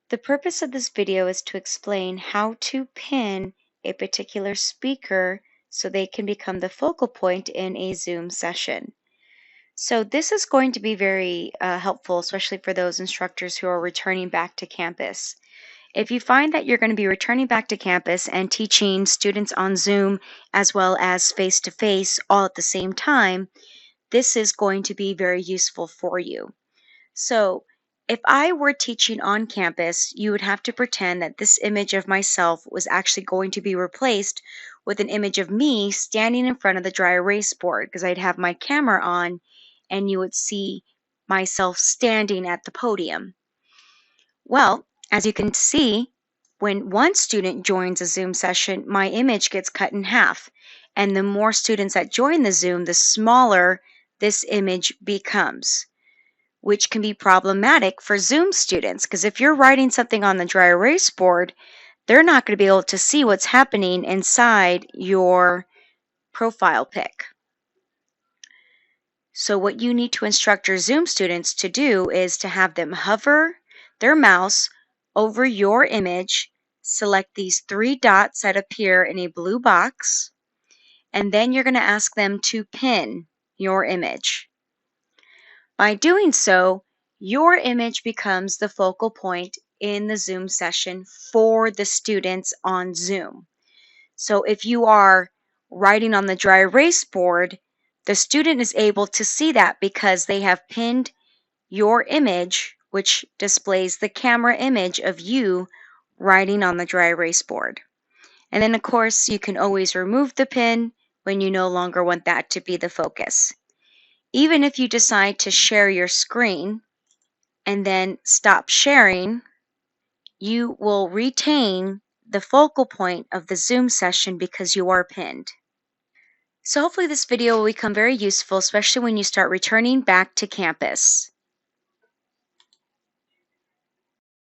The purpose of this video is to explain how to pin a particular speaker so they can become the focal point in a Zoom session. So this is going to be very helpful, especially for those instructors who are returning back to campus. If you find that you're going to be returning back to campus and teaching students on Zoom as well as face-to-face all at the same time, this is going to be very useful for you. So if I were teaching on campus, you would have to pretend that this image of myself was actually going to be replaced with an image of me standing in front of the dry erase board, because I'd have my camera on and you would see myself standing at the podium. Well, as you can see, when one student joins a Zoom session, my image gets cut in half. And the more students that join the Zoom, the smaller this image becomes, which can be problematic for Zoom students, because if you're writing something on the dry erase board, they're not going to be able to see what's happening inside your profile pic. So what you need to instruct your Zoom students to do is to have them hover their mouse over your image, select these three dots that appear in a blue box, and then you're going to ask them to pin your image. By doing so, your image becomes the focal point in the Zoom session for the students on Zoom. So if you are writing on the dry erase board, the student is able to see that because they have pinned your image, which displays the camera image of you writing on the dry erase board. And then, of course, you can always remove the pin when you no longer want that to be the focus. Even if you decide to share your screen and then stop sharing, you will retain the focal point of the Zoom session because you are pinned. So hopefully this video will become very useful, especially when you start returning back to campus.